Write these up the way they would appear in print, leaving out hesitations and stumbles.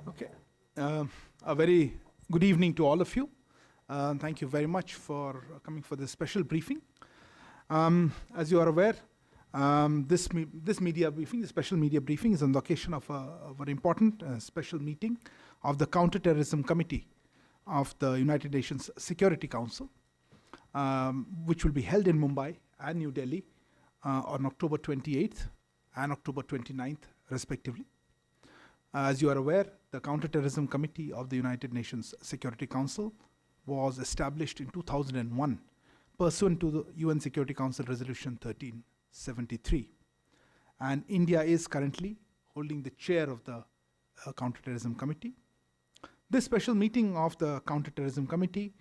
Okay. A very good evening to all of you. Thank you very much for coming for this special briefing. As you are aware, this media briefing, the special media briefing, is on the occasion of a very important special meeting of the Counterterrorism Committee of the United Nations Security Council, which will be held in Mumbai and New Delhi on October 28th and October 29th, respectively. As you are aware, the Counterterrorism Committee of the United Nations Security Council was established in 2001 pursuant to the UN Security Council Resolution 1373. And India is currently holding the chair of the Counterterrorism Committee. This special meeting of the Counterterrorism Committee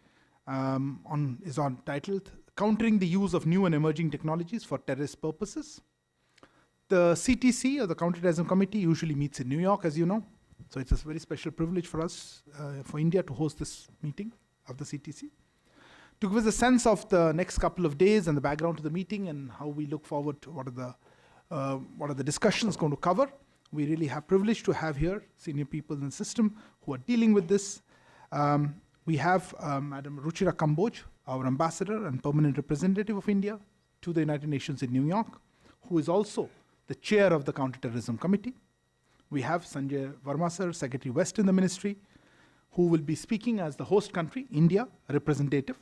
is titled Countering the Use of New and Emerging Technologies for Terrorist Purposes. The CTC, or the Counterterrorism Committee, usually meets in New York, as you know. So it's a very special privilege for us, for India, to host this meeting of the CTC. To give us a sense of the next couple of days and the background to the meeting and how we look forward to what are the discussions going to cover, we really have privilege to have here senior people in the system who are dealing with this. We have Madam Ruchira Kamboj, our ambassador and permanent representative of India to the United Nations in New York, who is also the chair of the Counterterrorism Committee. We have Sanjay Verma sir, Secretary West in the ministry, who will be speaking as the host country, India, representative.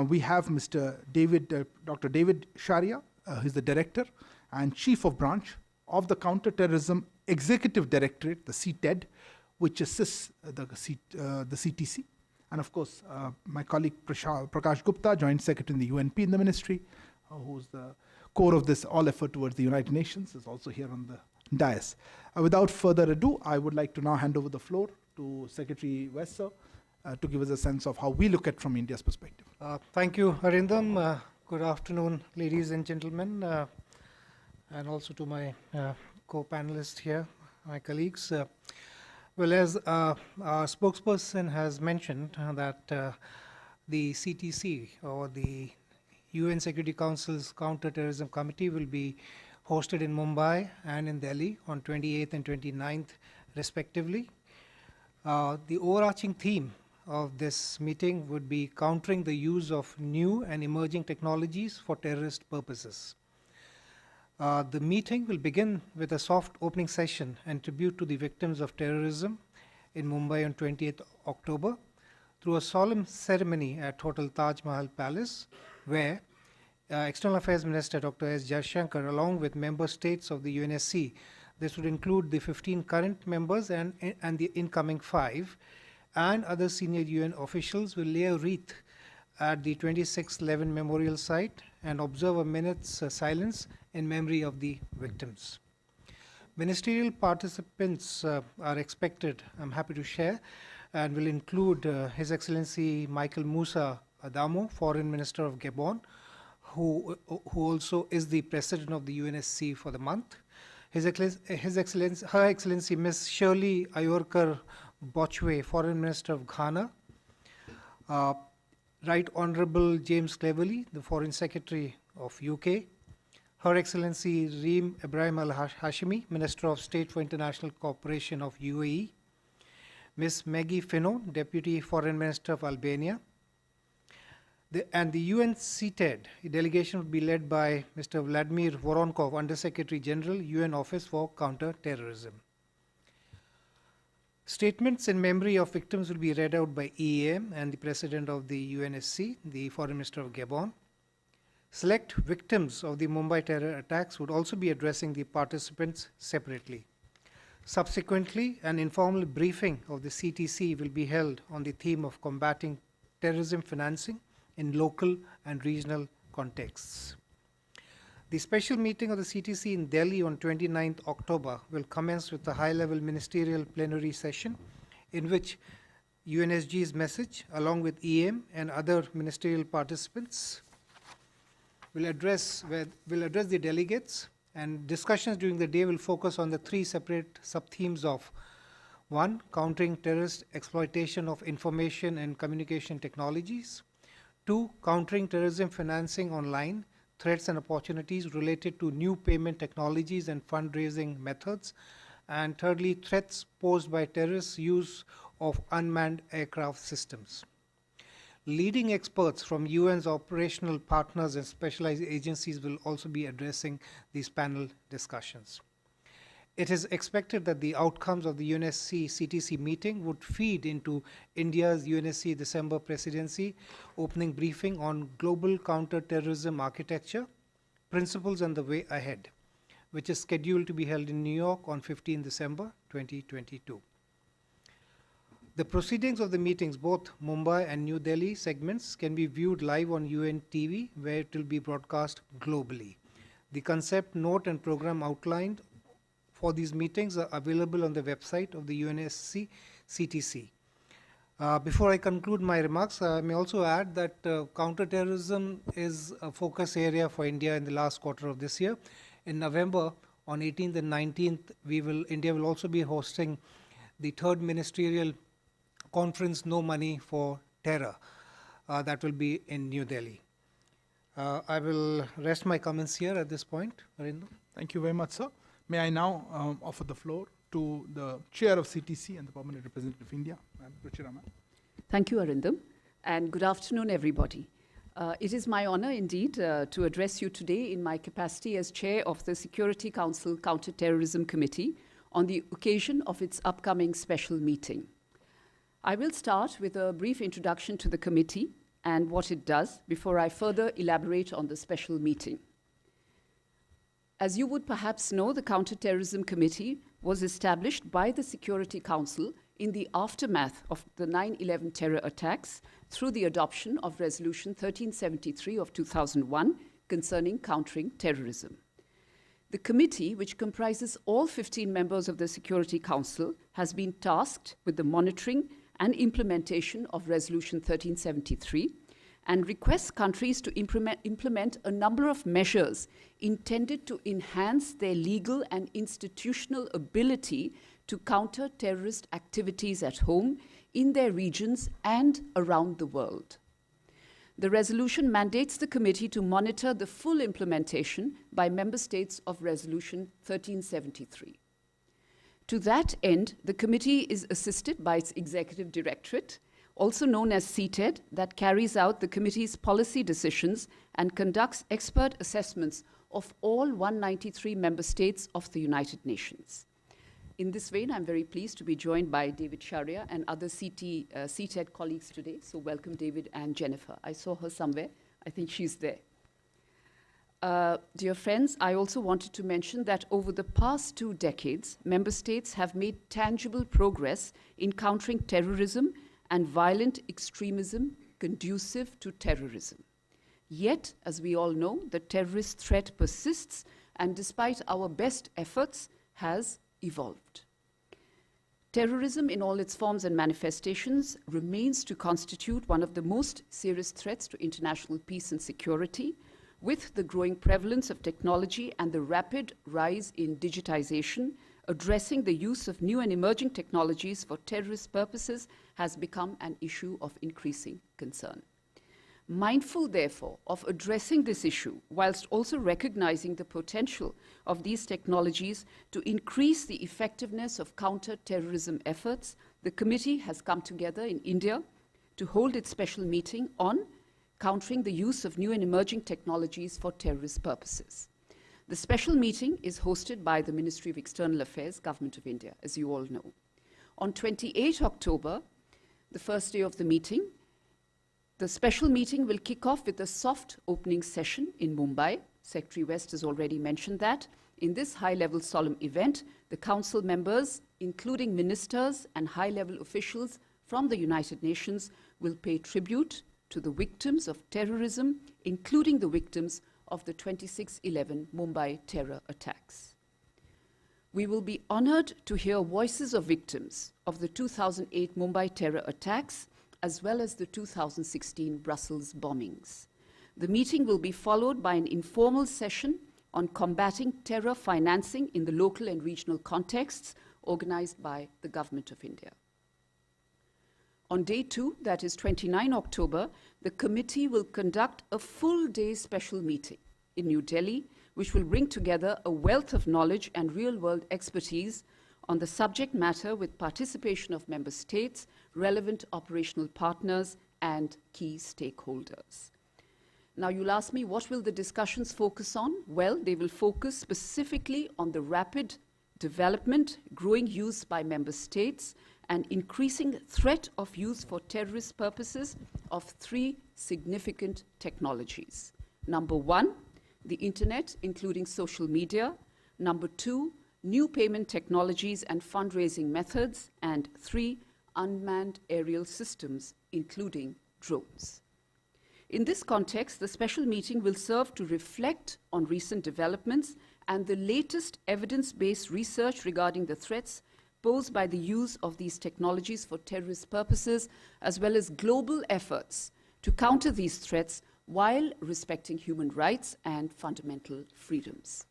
We have Dr. David Sharia, who is the director and chief of branch of the Counterterrorism Executive Directorate, the CTED, which assists the CTC. And of course, my colleague Prakash Gupta, Joint Secretary in the UNP in the ministry, who's the core of this all effort towards the United Nations, is also here on the dais. Without further ado, I would like to now hand over the floor to Secretary West, sir, to give us a sense of how we look at from India's perspective. Thank you, Arindam. Good afternoon, ladies and gentlemen, and also to my co-panelists here, my colleagues. Well, as our spokesperson has mentioned, that the CTC, or the UN Security Council's Counterterrorism Committee, will be hosted in Mumbai and in Delhi on 28th and 29th, respectively. The overarching theme of this meeting would be countering the use of new and emerging technologies for terrorist purposes. The meeting will begin with a soft opening session and tribute to the victims of terrorism in Mumbai on 28th October through a solemn ceremony at Hotel Taj Mahal Palace, where External Affairs Minister Dr. S. Jaishankar, along with member states of the UNSC, this would include the 15 current members and the incoming 5, and other senior UN officials, will lay a wreath at the 2611 Memorial Site and observe a minute's silence in memory of the victims. Ministerial participants are expected, I'm happy to share, and will include His Excellency Michael Musa Adamo, Foreign Minister of Gabon, who also is the President of the UNSC for the month. Her Excellency Ms. Shirley Ayorkar Bochwe, Foreign Minister of Ghana. Right Honourable James Cleverly, the Foreign Secretary of UK. Her Excellency Reem Ibrahim Al-Hashimi, Minister of State for International Cooperation of UAE. Ms. Maggie Finot, Deputy Foreign Minister of Albania. And the UN CTED delegation would be led by Mr. Vladimir Voronkov, Under-Secretary General, UN Office for Counter-Terrorism. Statements in memory of victims will be read out by EAM and the President of the UNSC, the Foreign Minister of Gabon. Select victims of the Mumbai terror attacks would also be addressing the participants separately. Subsequently, an informal briefing of the CTC will be held on the theme of combating terrorism financing in local and regional contexts. The special meeting of the CTC in Delhi on 29th October will commence with a high-level ministerial plenary session in which UNSG's message, along with EM and other ministerial participants, will address the delegates, and discussions during the day will focus on the 3 separate sub-themes of 1. Countering terrorist exploitation of information and communication technologies. 2. Countering terrorism financing online, threats and opportunities related to new payment technologies and fundraising methods. and thirdly, threats posed by terrorists' use of unmanned aircraft systems. Leading experts from UN's operational partners and specialized agencies will also be addressing these panel discussions. It is expected that the outcomes of the UNSC CTC meeting would feed into India's UNSC December presidency opening briefing on global counter-terrorism architecture, principles and the way ahead, which is scheduled to be held in New York on 15 December 2022. The proceedings of the meetings, both Mumbai and New Delhi segments, can be viewed live on UN TV, where it will be broadcast globally. The concept, note, and program outlined for these meetings are available on the website of the UNSC CTC. Before I conclude my remarks, I may also add that counterterrorism is a focus area for India in the last quarter of this year. In November, on 18th and 19th, India will also be hosting the third ministerial conference, No Money for Terror. That will be in New Delhi. I will rest my comments here at this point. Arindam. Thank you very much, sir. May I now offer the floor to the Chair of CTC and the Permanent Representative of India, Ma'am Ruchira. Thank you, Arindam, and good afternoon, everybody. It is my honor, indeed, to address you today in my capacity as Chair of the Security Council Counter-Terrorism Committee on the occasion of its upcoming special meeting. I will start with a brief introduction to the committee and what it does before I further elaborate on the special meeting. As you would perhaps know, the Counter-Terrorism Committee was established by the Security Council in the aftermath of the 9/11 terror attacks through the adoption of Resolution 1373 of 2001 concerning countering terrorism. The committee, which comprises all 15 members of the Security Council, has been tasked with the monitoring and implementation of Resolution 1373 and requests countries to implement a number of measures intended to enhance their legal and institutional ability to counter terrorist activities at home, in their regions, and around the world. The resolution mandates the committee to monitor the full implementation by member states of Resolution 1373. To that end, the committee is assisted by its executive directorate, also known as CTED, that carries out the committee's policy decisions and conducts expert assessments of all 193 member states of the United Nations. In this vein, I'm very pleased to be joined by David Sharia and other CTED colleagues today. So welcome, David and Jennifer. I saw her somewhere. I think she's there. Dear friends, I also wanted to mention that over the past 2 decades, member states have made tangible progress in countering terrorism and violent extremism conducive to terrorism. Yet, as we all know, the terrorist threat persists and, despite our best efforts, has evolved. Terrorism in all its forms and manifestations remains to constitute one of the most serious threats to international peace and security, with the growing prevalence of technology and the rapid rise in digitization. Addressing the use of new and emerging technologies for terrorist purposes has become an issue of increasing concern. Mindful, therefore, of addressing this issue, whilst also recognizing the potential of these technologies to increase the effectiveness of counter-terrorism efforts, the committee has come together in India to hold its special meeting on countering the use of new and emerging technologies for terrorist purposes. The special meeting is hosted by the Ministry of External Affairs, Government of India, as you all know. On 28 October, the first day of the meeting, the special meeting will kick off with a soft opening session in Mumbai. Secretary West has already mentioned that. In this high-level solemn event, the Council members, including ministers and high-level officials from the United Nations, will pay tribute to the victims of terrorism, including the victims of the 26/11 Mumbai terror attacks. We will be honored to hear voices of victims of the 2008 Mumbai terror attacks, as well as the 2016 Brussels bombings. The meeting will be followed by an informal session on combating terror financing in the local and regional contexts, organized by the Government of India. On day 2, that is 29 October, the committee will conduct a full-day special meeting in New Delhi, which will bring together a wealth of knowledge and real-world expertise on the subject matter with participation of member states, relevant operational partners, and key stakeholders. Now you'll ask me, what will the discussions focus on? Well, they will focus specifically on the rapid development, growing use by member states, and increasing threat of use for terrorist purposes of three significant technologies. Number one, the internet, including social media. Number two, new payment technologies and fundraising methods. And three, unmanned aerial systems, including drones. In this context, the special meeting will serve to reflect on recent developments and the latest evidence-based research regarding the threats posed by the use of these technologies for terrorist purposes, as well as global efforts to counter these threats while respecting human rights and fundamental freedoms.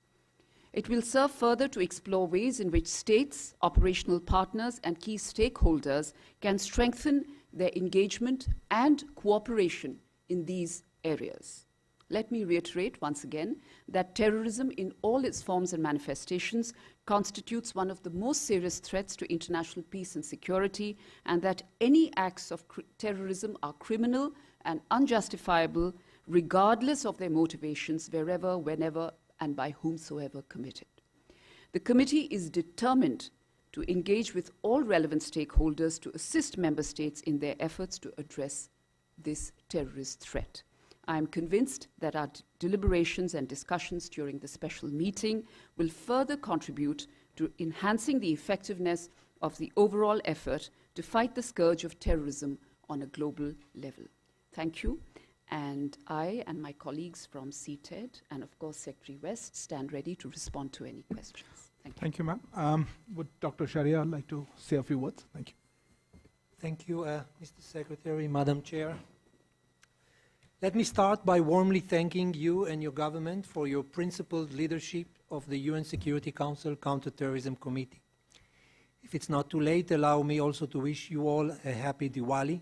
It will serve further to explore ways in which states, operational partners, and key stakeholders can strengthen their engagement and cooperation in these areas. Let me reiterate once again that terrorism in all its forms and manifestations constitutes one of the most serious threats to international peace and security, and that any acts of terrorism are criminal and unjustifiable regardless of their motivations, wherever, whenever, and by whomsoever committed. The committee is determined to engage with all relevant stakeholders to assist member states in their efforts to address this terrorist threat. I am convinced that our deliberations and discussions during the special meeting will further contribute to enhancing the effectiveness of the overall effort to fight the scourge of terrorism on a global level. Thank you. And I and my colleagues from CTED and, of course, Secretary West stand ready to respond to any questions. Thank you. Thank you, ma'am. Would Dr. Sharia like to say a few words? Thank you. Thank you, Mr. Secretary, Madam Chair. Let me start by warmly thanking you and your government for your principled leadership of the UN Security Council Counterterrorism Committee. If it's not too late, allow me also to wish you all a happy Diwali.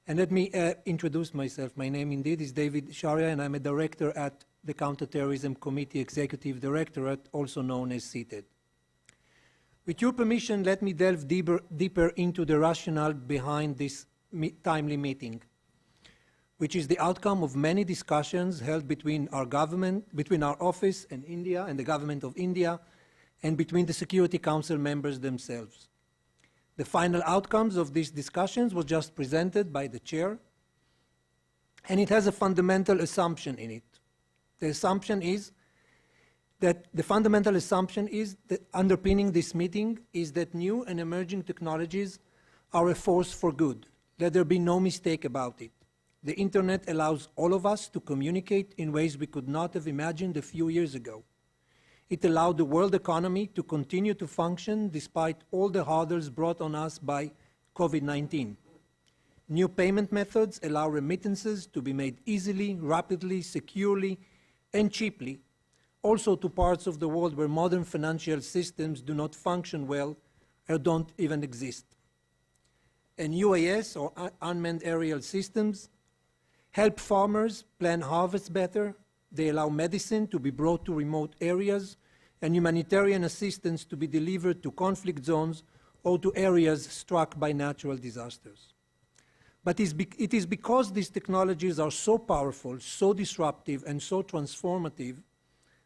And let me introduce myself. My name indeed is David Sharia, and I'm a director at the Counterterrorism Committee Executive Directorate, also known as CTED. With your permission, let me delve deeper into the rationale behind this timely meeting, which is the outcome of many discussions held between our government, between our office and India and the government of India, and between the Security Council members themselves. The final outcomes of these discussions was just presented by the chair, and it has a fundamental assumption in it. The fundamental assumption is that underpinning this meeting is that new and emerging technologies are a force for good. Let there be no mistake about it. The internet allows all of us to communicate in ways we could not have imagined a few years ago. It allowed the world economy to continue to function despite all the hurdles brought on us by COVID-19. New payment methods allow remittances to be made easily, rapidly, securely, and cheaply, also to parts of the world where modern financial systems do not function well or don't even exist. And UAS, or unmanned aerial systems, help farmers plan harvests better. They allow medicine to be brought to remote areas and humanitarian assistance to be delivered to conflict zones or to areas struck by natural disasters. But it is because these technologies are so powerful, so disruptive, and so transformative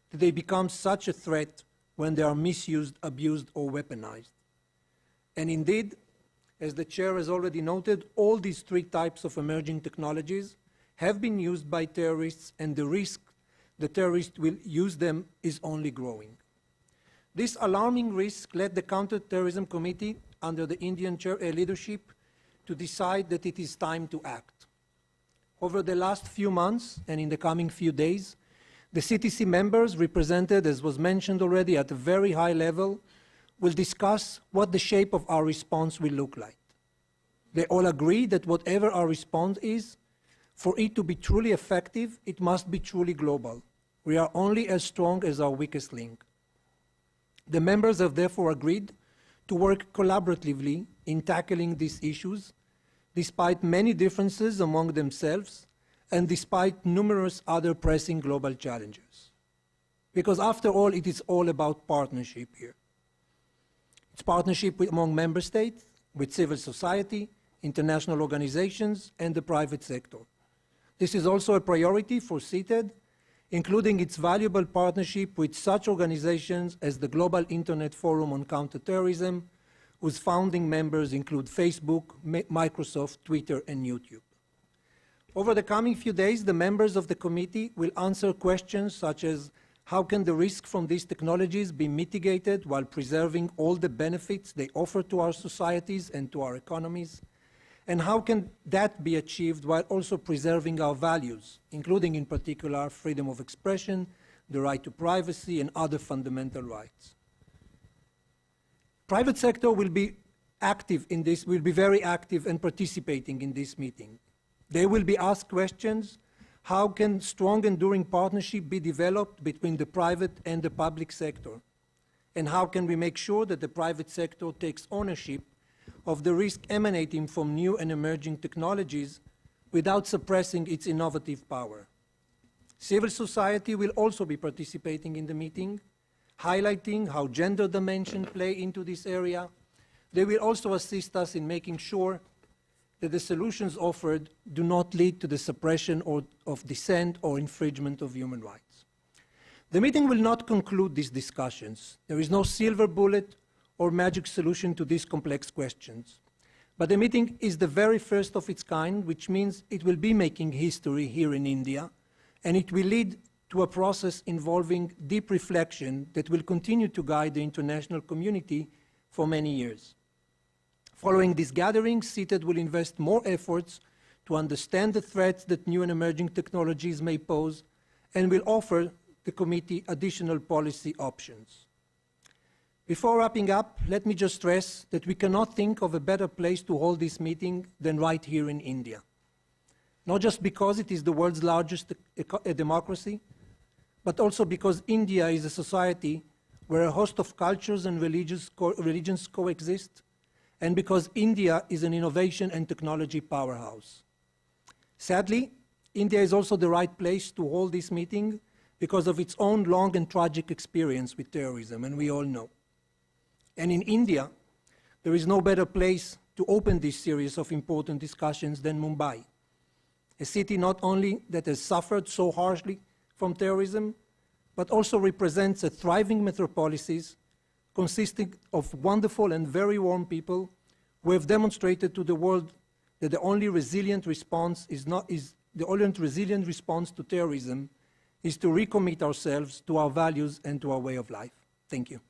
that they become such a threat when they are misused, abused, or weaponized. And indeed, as the chair has already noted, all these three types of emerging technologies have been used by terrorists, and the risk the terrorists will use them is only growing. This alarming risk led the Counterterrorism Committee, under the Indian leadership, to decide that it is time to act. Over the last few months, and in the coming few days, the CTC members, represented, as was mentioned already, at a very high level, will discuss what the shape of our response will look like. They all agree that whatever our response is, for it to be truly effective, it must be truly global. We are only as strong as our weakest link. The members have therefore agreed to work collaboratively in tackling these issues, despite many differences among themselves and despite numerous other pressing global challenges. Because after all, it is all about partnership here. It's partnership among member states, with civil society, international organizations, and the private sector. This is also a priority for CITED, including its valuable partnership with such organizations as the Global Internet Forum on Counterterrorism, whose founding members include Facebook, Microsoft, Twitter, and YouTube. Over the coming few days, the members of the committee will answer questions such as how can the risk from these technologies be mitigated while preserving all the benefits they offer to our societies and to our economies? And how can that be achieved while also preserving our values, including in particular freedom of expression, the right to privacy, and other fundamental rights? Private sector will be active in this, will be very active and participating in this meeting. They will be asked questions: how can strong enduring partnership be developed between the private and the public sector? And how can we make sure that the private sector takes ownership of the risk emanating from new and emerging technologies without suppressing its innovative power? Civil society will also be participating in the meeting, highlighting how gender dimension play into this area. They will also assist us in making sure that the solutions offered do not lead to the suppression of dissent or infringement of human rights. The meeting will not conclude these discussions. There is no silver bullet or magic solution to these complex questions. But the meeting is the very first of its kind, which means it will be making history here in India, and it will lead to a process involving deep reflection that will continue to guide the international community for many years. Following this gathering, CITED will invest more efforts to understand the threats that new and emerging technologies may pose, and will offer the committee additional policy options. Before wrapping up, let me just stress that we cannot think of a better place to hold this meeting than right here in India. Not just because it is the world's largest democracy, but also because India is a society where a host of cultures and religions coexist, and because India is an innovation and technology powerhouse. Sadly, India is also the right place to hold this meeting because of its own long and tragic experience with terrorism, and we all know. And in India, there is no better place to open this series of important discussions than Mumbai, a city not only that has suffered so harshly from terrorism, but also represents a thriving metropolis consisting of wonderful and very warm people who have demonstrated to the world that the only resilient response to terrorism is to recommit ourselves to our values and to our way of life. Thank you.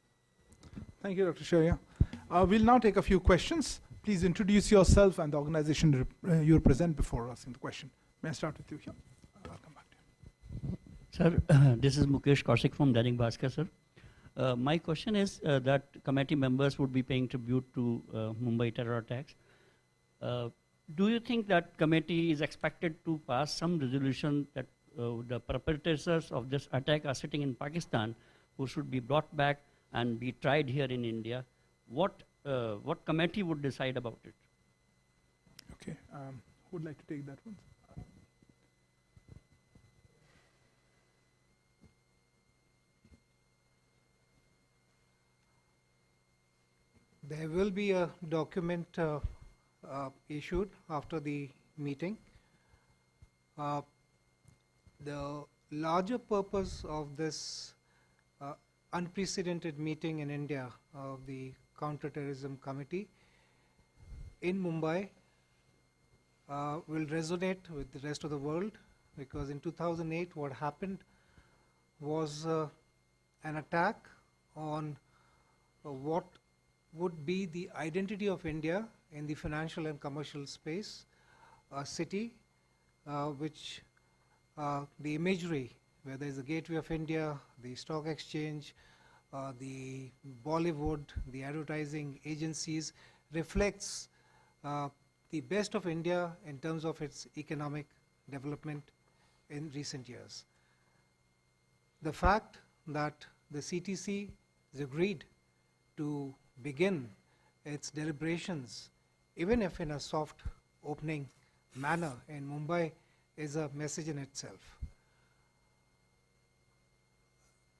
Thank you, Dr. Sharia. We'll now take a few questions. Please introduce yourself and the organization you represent before asking the question. May I start with you here? I'll come back to you. Sir, this is Mukesh Kaushik from Dainik Bhaskar, sir. My question is that committee members would be paying tribute to Mumbai terror attacks. Do you think that committee is expected to pass some resolution that the perpetrators of this attack are sitting in Pakistan, who should be brought back and be tried here in India? What committee would decide about it? Okay, who would like to take that one? There will be a document issued after the meeting. The larger purpose of this unprecedented meeting in India of the Counterterrorism Committee in Mumbai will resonate with the rest of the world, because in 2008 what happened was an attack on what would be the identity of India in the financial and commercial space, a city which the imagery, where there is the Gateway of India, the stock exchange, the Bollywood, the advertising agencies, reflects the best of India in terms of its economic development in recent years. The fact that the CTC has agreed to begin its deliberations, even if in a soft opening manner in Mumbai, is a message in itself.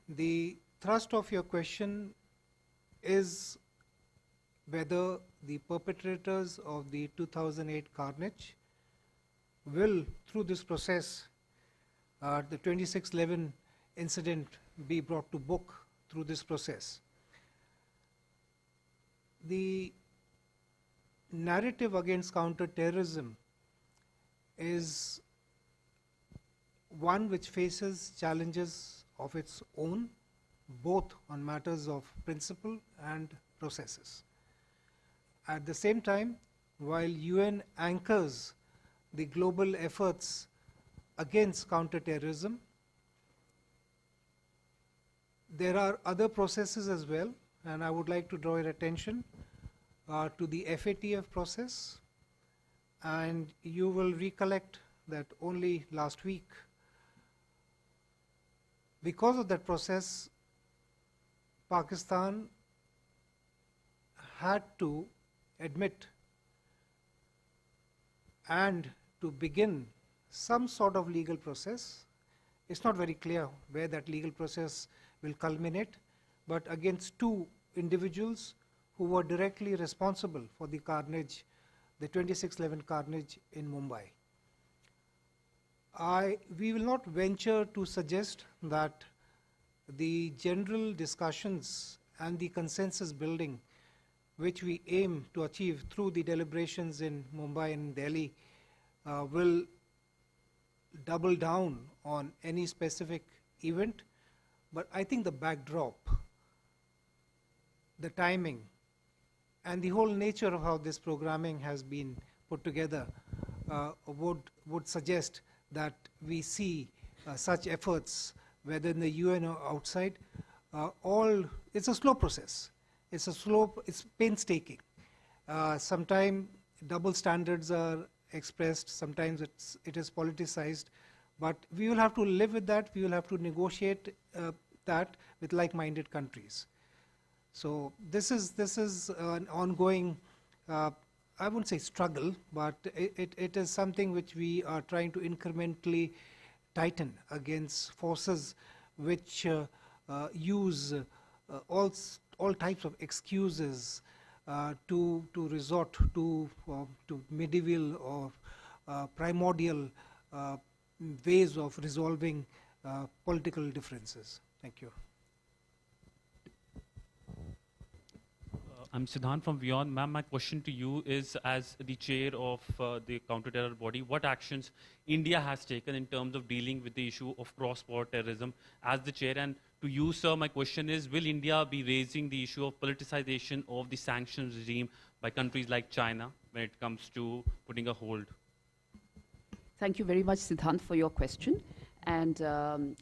The thrust of your question is whether the perpetrators of the 2008 carnage will, through this process, the 2611 incident be brought to book through this process. The narrative against counter-terrorism is one which faces challenges of its own, both on matters of principle and processes. At the same time, while UN anchors the global efforts against counter-terrorism, there are other processes as well, and I would like to draw your attention to the FATF process. And you will recollect that only last week, because of that process, Pakistan had to admit and to begin some sort of legal process. It's not very clear where that legal process will culminate, but against two individuals who were directly responsible for the carnage, the 2611 carnage in Mumbai. We will not venture to suggest that the general discussions and the consensus building which we aim to achieve through the deliberations in Mumbai and Delhi will double down on any specific event, but I think the backdrop, the timing, and the whole nature of how this programming has been put together would suggest that we see such efforts, whether in the UN or outside, it's a slow process. It's painstaking. Sometimes double standards are expressed, sometimes it is politicized, but we will have to live with that, we will have to negotiate that with like-minded countries. So this is an ongoing, I wouldn't say struggle, but it is something which we are trying to incrementally tighten against forces which use all types of excuses to resort to medieval or primordial ways of resolving political differences. Thank you. I'm Siddhant from Beyond. Ma'am, my question to you is, as the chair of the counter-terror body, what actions India has taken in terms of dealing with the issue of cross-border terrorism as the chair? And to you, sir, my question is, will India be raising the issue of politicization of the sanctions regime by countries like China when it comes to putting a hold? Thank you very much, Siddhant, for your question. And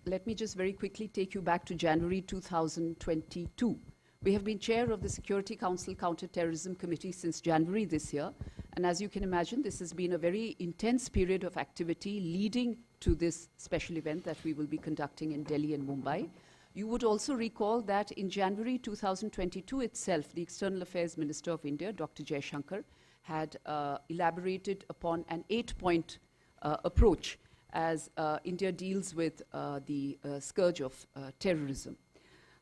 let me just very quickly take you back to January 2022. We have been chair of the Security Council Counter-Terrorism Committee since January this year. And as you can imagine, this has been a very intense period of activity leading to this special event that we will be conducting in Delhi and Mumbai. You would also recall that in January 2022 itself, the External Affairs Minister of India, Dr. Jaishankar, had elaborated upon an 8-point approach as India deals with the scourge of terrorism.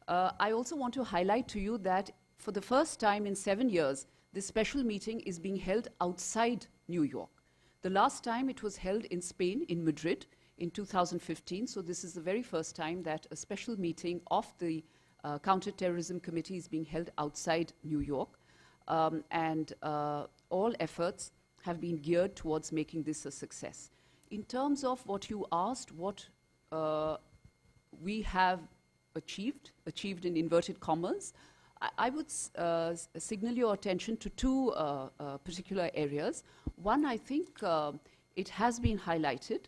I also want to highlight to you that for the first time in 7 years, this special meeting is being held outside New York. The last time it was held in Spain, in Madrid, in 2015. So this is the very first time that a special meeting of the Counter-Terrorism Committee is being held outside New York. All efforts have been geared towards making this a success. In terms of what you asked, what we have achieved in inverted commas, I would signal your attention to two particular areas. One, I think it has been highlighted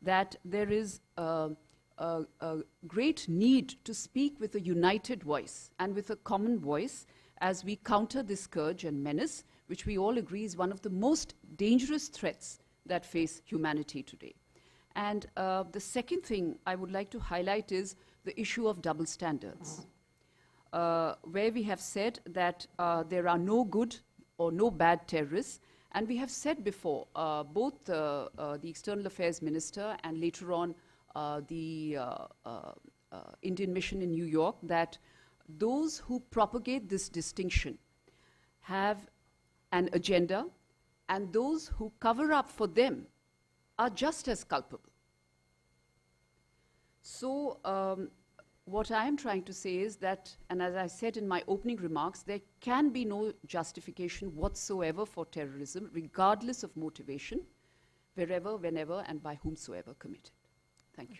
that there is a great need to speak with a united voice and with a common voice as we counter this scourge and menace, which we all agree is one of the most dangerous threats that face humanity today. And the second thing I would like to highlight is the issue of double standards, where we have said that there are no good or no bad terrorists. And we have said before, both the External Affairs Minister and later on the Indian mission in New York, that those who propagate this distinction have an agenda, and those who cover up for them are just as culpable. So what I am trying to say is that, and as I said in my opening remarks, there can be no justification whatsoever for terrorism, regardless of motivation, wherever, whenever, and by whomsoever committed. Thank you.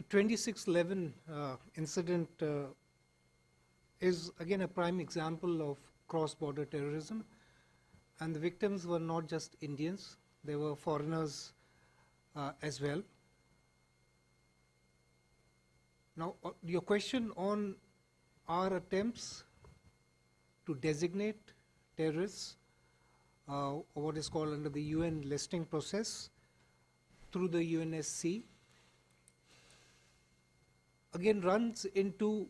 2611 incident is again a prime example of cross-border terrorism, and the victims were not just Indians, they were foreigners as well. Now, your question on our attempts to designate terrorists, or what is called under the UN listing process through the UNSC, again runs into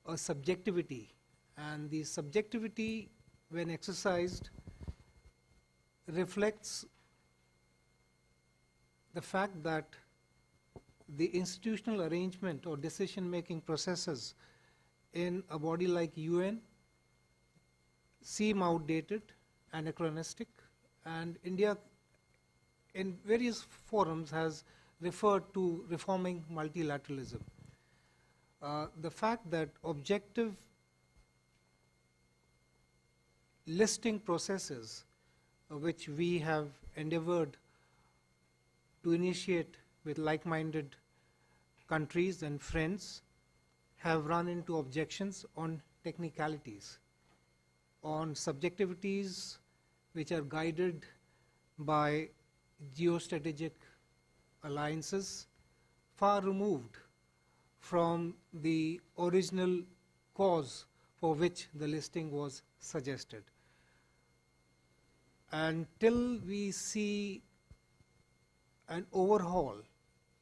a subjectivity, and the subjectivity, when exercised, reflects the fact that the institutional arrangement or decision-making processes in a body like UN seem outdated, anachronistic, and India in various forums has referred to reforming multilateralism. The fact that objective listing processes, which we have endeavored to initiate with like-minded countries and friends, have run into objections on technicalities, on subjectivities which are guided by geostrategic alliances far removed from the original cause for which the listing was suggested. Until we see an overhaul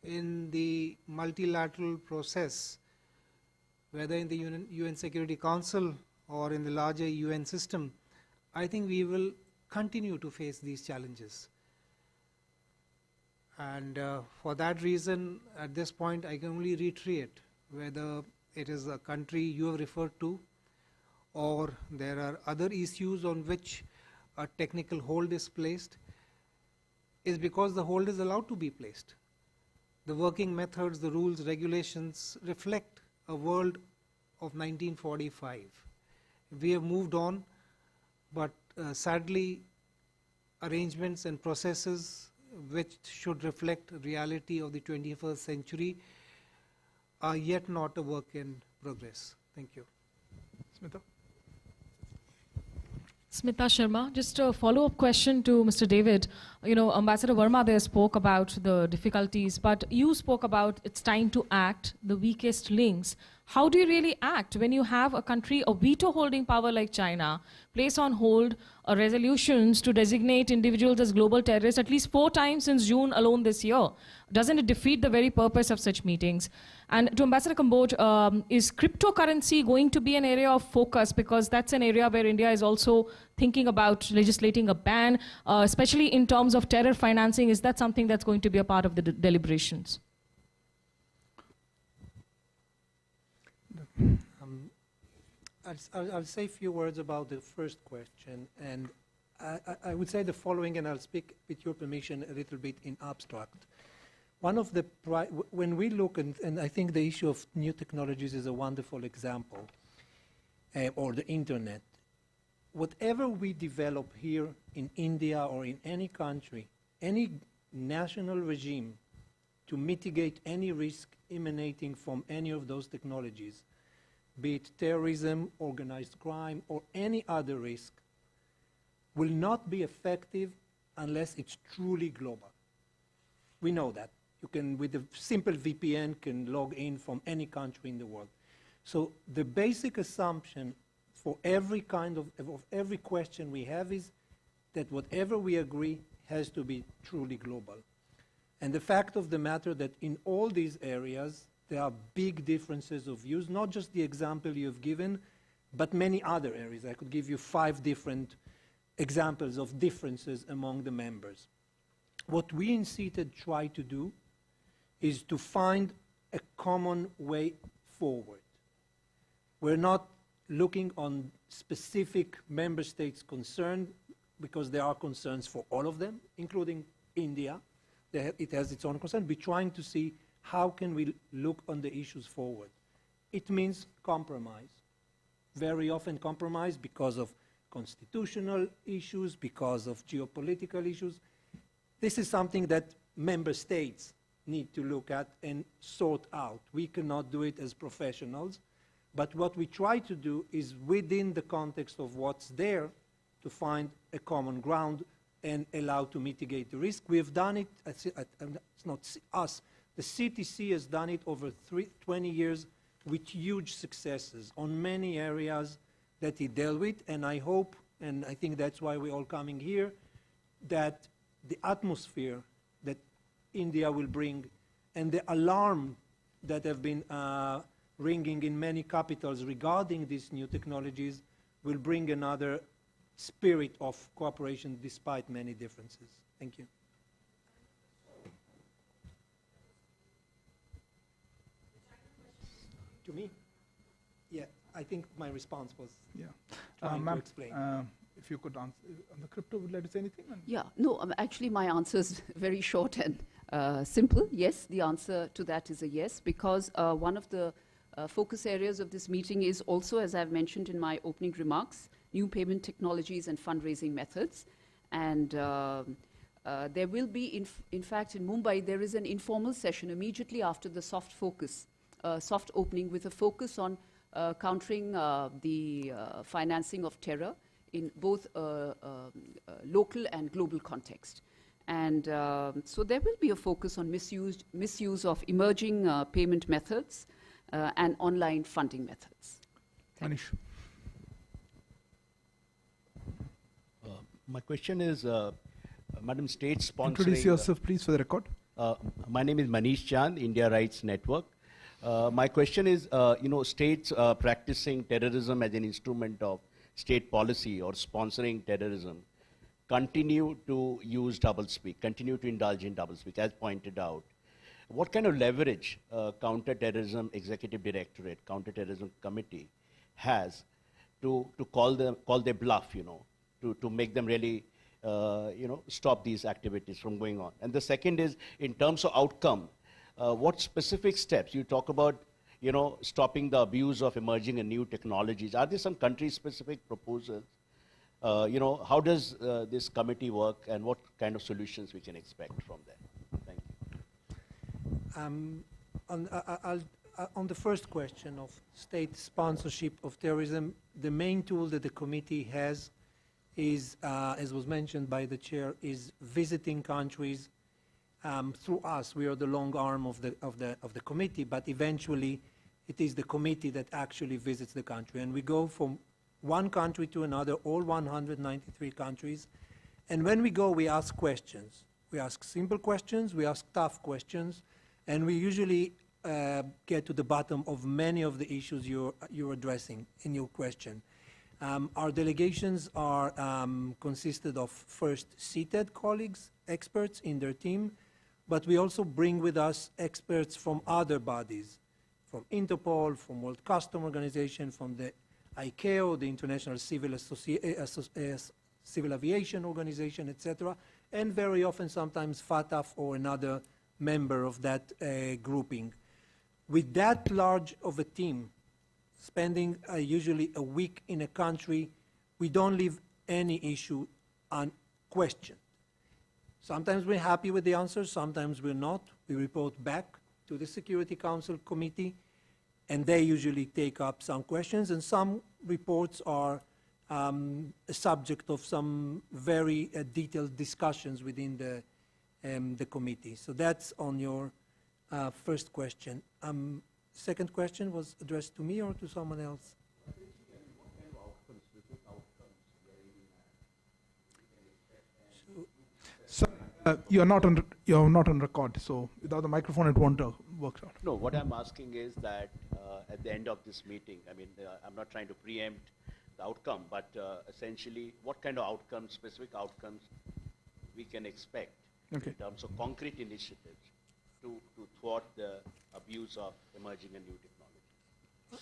in the multilateral process, whether in the UN Security Council or in the larger UN system, I think we will continue to face these challenges. And for that reason, at this point, I can only reiterate, whether it is a country you have referred to, or there are other issues on which a technical hold is placed, is because the hold is allowed to be placed. The working methods, the rules, regulations reflect a world of 1945. We have moved on, but sadly, arrangements and processes which should reflect reality of the 21st century are yet not a work in progress. Thank you. Smita? Smita Sharma, just a follow-up question to Mr. David. You know, Ambassador Verma there spoke about the difficulties, but you spoke about it's time to act, the weakest links. How do you really act when you have a country, a veto-holding power like China, place on hold resolutions to designate individuals as global terrorists at least 4 times since June alone this year? Doesn't it defeat the very purpose of such meetings? And to Ambassador Kamboj, is cryptocurrency going to be an area of focus? Because that's an area where India is also thinking about legislating a ban, especially in terms of terror financing. Is that something that's going to be a part of the deliberations? I'll say a few words about the first question, and I would say the following, and I'll speak, with your permission, a little bit in abstract. One of the, when we look, and I think the issue of new technologies is a wonderful example, or the internet. Whatever we develop here in India or in any country, any national regime to mitigate any risk emanating from any of those technologies, be it terrorism, organized crime, or any other risk, will not be effective unless it's truly global. We know that. You can, with a simple VPN, can log in from any country in the world. So the basic assumption for every kind of every question we have is that whatever we agree has to be truly global. And the fact of the matter that in all these areas, there are big differences of views, not just the example you have given, but many other areas. I could give you 5 different examples of differences among the members. What we in CETAD try to do is to find a common way forward. We're not looking on specific member states concerned, because there are concerns for all of them, including India. It has its own concern. We're trying to see how can we look on the issues forward. It means compromise. Very often compromise because of constitutional issues, because of geopolitical issues. This is something that member states need to look at and sort out. We cannot do it as professionals, but what we try to do is, within the context of what's there, to find a common ground and allow to mitigate the risk. We have done it, it's not us, the CTC has done it over 20 years with huge successes on many areas that it dealt with, and I hope, and I think that's why we're all coming here, that the atmosphere that India will bring and the alarm that have been ringing in many capitals regarding these new technologies will bring another spirit of cooperation despite many differences. Thank you. To me? Yeah, I think my response was trying to explain. If you could answer on the crypto, would you like to say anything? Yeah, no, actually my answer is very short and simple. Yes, the answer to that is a yes, because one of the focus areas of this meeting is also, as I've mentioned in my opening remarks, new payment technologies and fundraising methods. And there will be, in fact, in Mumbai, there is an informal session immediately after the soft opening, with a focus on countering the financing of terror in both local and global context. And so there will be a focus on misuse of emerging payment methods and online funding methods. Manish. My question is, Madam State sponsoring... Introduce yourself, please, for the record. My name is Manish Chand, India Rights Network. My question is, states practicing terrorism as an instrument of state policy or sponsoring terrorism continue to use doublespeak, continue to indulge in doublespeak, as pointed out. What kind of leverage Counter-Terrorism Executive Directorate, Counter-Terrorism Committee has to call their bluff, to make them really, stop these activities from going on? And the second is, in terms of outcome, what specific steps, you talk about, stopping the abuse of emerging and new technologies. Are there some country-specific proposals? How does this committee work, and what kind of solutions we can expect from there? Thank you. On the first question of state sponsorship of terrorism, the main tool that the committee has is, as was mentioned by the chair, is visiting countries through us. We are the long arm of the committee, but eventually it is the committee that actually visits the country, and we go from one country to another, all 193 countries, and when we go, we ask questions. We ask simple questions, we ask tough questions, and we usually get to the bottom of many of the issues you're addressing in your question. Our delegations are consisted of first seated colleagues, experts in their team, but we also bring with us experts from other bodies, from Interpol, from World Customs Organization, from the ICAO, the International Civil Aviation Organization, etc., and very often sometimes FATF or another member of that grouping. With that large of a team, spending usually a week in a country, we don't leave any issue unquestioned. Sometimes we're happy with the answers, sometimes we're not. We report back to the Security Council Committee, and they usually take up some questions, and some reports are a subject of some very detailed discussions within the committee. So that's on your first question. Second question was addressed to me or to someone else? You're not on record, so without the microphone, it won't work out. No, what I'm asking is that at the end of this meeting, I'm not trying to preempt the outcome, but essentially, what kind of outcomes, specific outcomes, we can expect in terms of concrete initiatives? to thwart the abuse of emerging and new technology.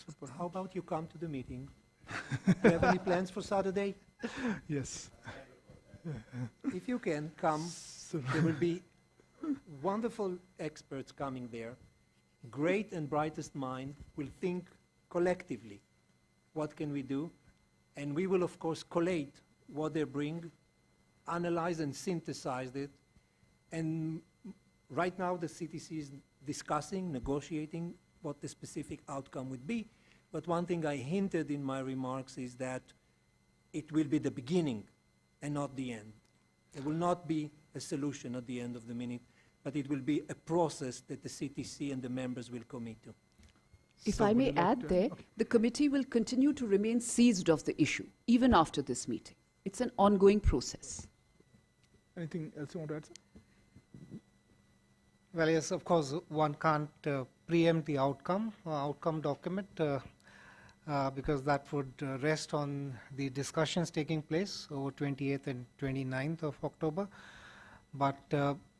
Super. How about you come to the meeting? Do you have any plans for Saturday? Yes. If you can come, there will be wonderful experts coming there. Great and brightest mind will think collectively, what can we do? And we will, of course, collate what they bring, analyze and synthesize it. And right now, the CTC is discussing, negotiating what the specific outcome would be. But one thing I hinted in my remarks is that it will be the beginning and not the end. There will not be a solution at the end of the minute, but it will be a process that the CTC and the members will commit to. If So I would may you like add to- there, okay. the committee will continue to remain seized of the issue, even after this meeting. It's an ongoing process. Anything else you want to add, sir? Well, yes, of course, one can't preempt the outcome document, because that would rest on the discussions taking place over 28th and 29th of October. But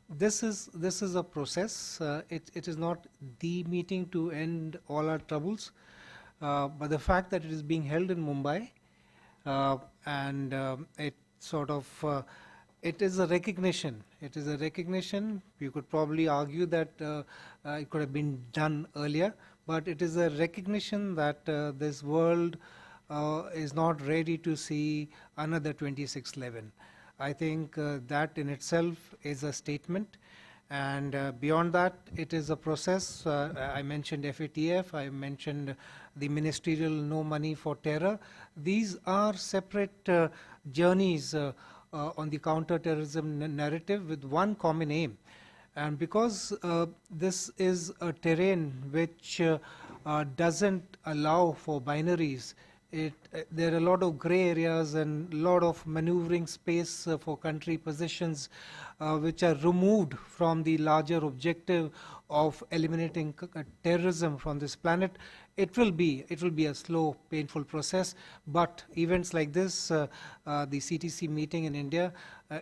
this is a process. It is not the meeting to end all our troubles, but the fact that it is being held in Mumbai, and it sort of it is a recognition. It is a recognition. You could probably argue that it could have been done earlier, but it is a recognition that this world is not ready to see another 26/11. I think that in itself is a statement. And beyond that, it is a process. I mentioned FATF, I mentioned the ministerial no money for terror. These are separate journeys on the counter-terrorism narrative with one common aim. And because this is a terrain which doesn't allow for binaries, there are a lot of gray areas and a lot of maneuvering space for country positions which are removed from the larger objective of eliminating terrorism from this planet. It will be a slow, painful process, but events like this, the CTC meeting in India,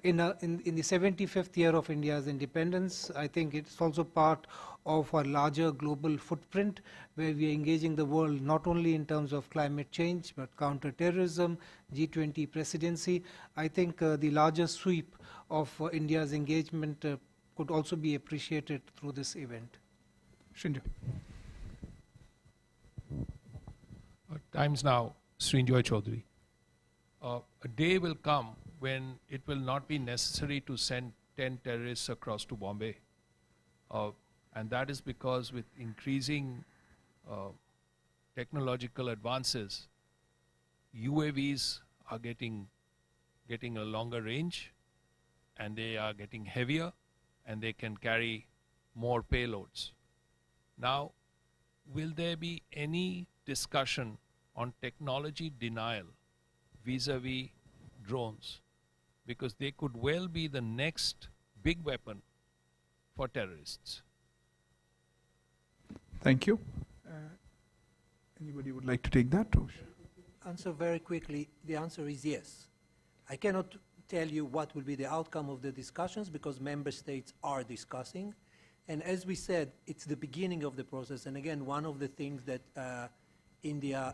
in the 75th year of India's independence, I think it's also part of a larger global footprint where we are engaging the world not only in terms of climate change, but counter-terrorism, G20 presidency. I think the larger sweep of India's engagement could also be appreciated through this event. Srinjoy. Times now, Srinjoy Chaudhary. A day will come when it will not be necessary to send 10 terrorists across to Bombay. And that is because with increasing technological advances, UAVs are getting a longer range, and they are getting heavier, and they can carry more payloads. Now, will there be any discussion on technology denial vis-a-vis drones? Because they could well be the next big weapon for terrorists. Thank you. Anybody would like to take that? Answer very quickly. The answer is yes. I cannot tell you what will be the outcome of the discussions because member states are discussing. And as we said, it's the beginning of the process. And again, one of the things that India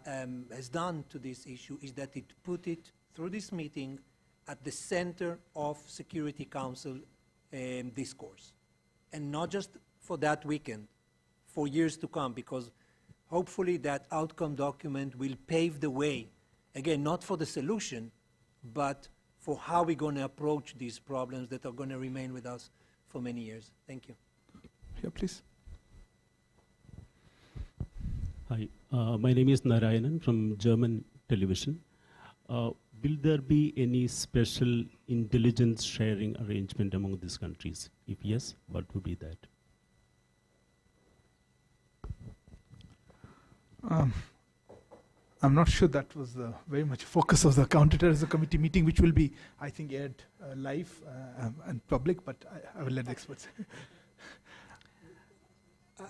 has done to this issue is that it put it through this meeting at the center of Security Council discourse. And not just for that weekend, for years to come, because hopefully that outcome document will pave the way, again, not for the solution, but for how we're going to approach these problems that are going to remain with us for many years. Thank you. Yeah, please. Hi, my name is Narayanan from German television. Will there be any special intelligence sharing arrangement among these countries? If yes, what would be that? I'm not sure that was very much focus of the Counterterrorism Committee meeting, which will be, I think, aired live and public, but I will let the experts.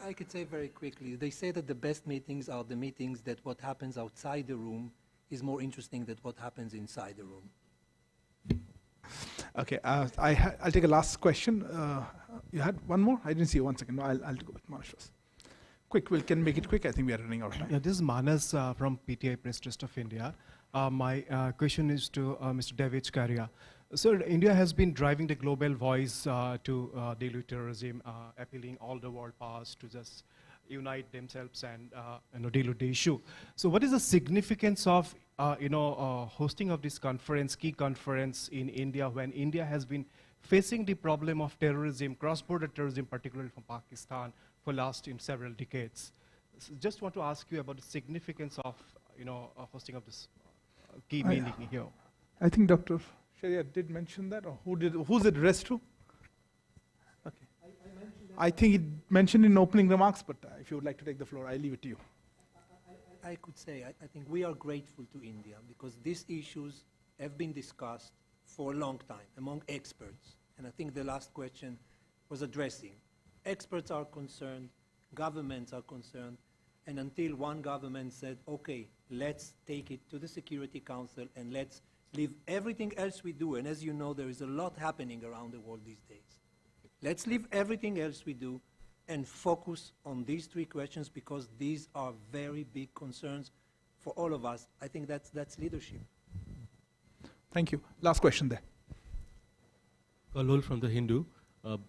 I could say very quickly, they say that the best meetings are the meetings that what happens outside the room is more interesting than what happens inside the room. Okay, I'll take a last question. You had one more? I didn't see you. 1 second. No, I'll go with Manas first. Quick, we can make it quick. I think we are running out of time. Yeah, this is Manas from PTI Press Trust of India. My question is to Mr. David Scaria. Sir, India has been driving the global voice to deal with terrorism, appealing all the world powers to just unite themselves and deal with the issue. So, what is the significance of hosting of this conference, key conference in India, when India has been facing the problem of terrorism, cross-border terrorism, particularly from Pakistan, for last in several decades? So just want to ask you about the significance of hosting of this key meeting here. I think Dr. Sharia did mention that, or who's it addressed to? Okay. I think it mentioned in opening remarks, but if you would like to take the floor, I leave it to you. I could say, I think we are grateful to India because these issues have been discussed for a long time among experts. And I think the last question was addressing. Experts are concerned, governments are concerned, and until one government said, okay, let's take it to the Security Council and let's leave everything else we do, and as you know, there is a lot happening around the world these days. Let's leave everything else we do and focus on these three questions because these are very big concerns for all of us. I think that's leadership. Thank you. Last question there. Kalol from The Hindu.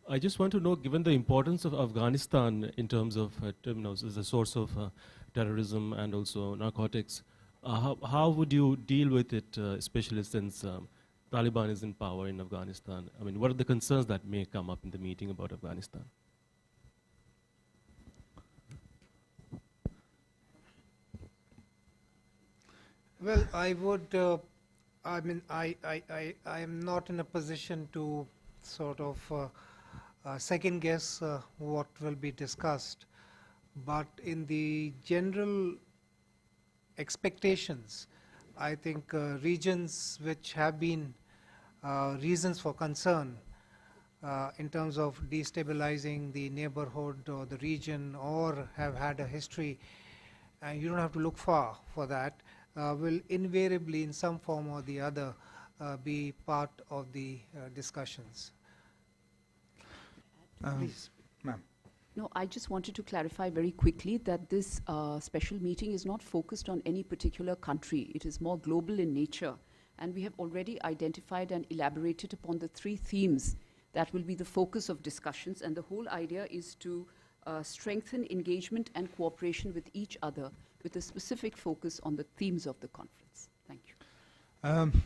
I just want to know, given the importance of Afghanistan in terms of as a source of terrorism and also narcotics, how would you deal with it, especially since Taliban is in power in Afghanistan? I mean, what are the concerns that may come up in the meeting about Afghanistan? Well, I would, I am not in a position to sort of second guess what will be discussed, but in the general expectations, I think regions which have been reasons for concern in terms of destabilizing the neighborhood or the region or have had a history, and you don't have to look far for that, will invariably in some form or the other be part of the discussions. Please. Ma'am. No, I just wanted to clarify very quickly that this special meeting is not focused on any particular country. It is more global in nature. And we have already identified and elaborated upon the three themes that will be the focus of discussions. And the whole idea is to strengthen engagement and cooperation with each other with a specific focus on the themes of the conference. Thank you.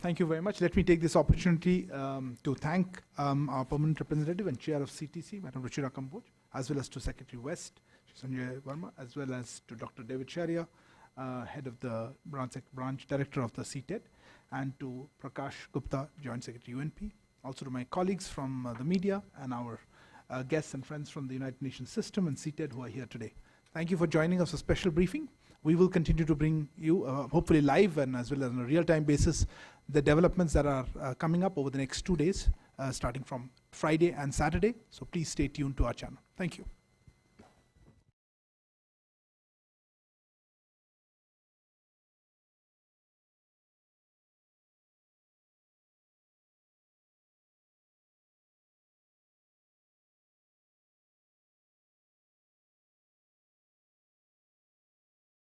Thank you very much. Let me take this opportunity to thank our permanent representative and chair of CTC, Madam Ruchira Kamboj, as well as to Secretary West, Sanjay Verma, as well as to Dr. David Sharia, head of the branch director of the CTED, and to Prakash Gupta, Joint Secretary UNP, also to my colleagues from the media and our guests and friends from the United Nations system and CTED who are here today. Thank you for joining us for special briefing. We will continue to bring you, hopefully live and as well as on a real-time basis, the developments that are coming up over the next 2 days, starting from Friday and Saturday. So please stay tuned to our channel. Thank you.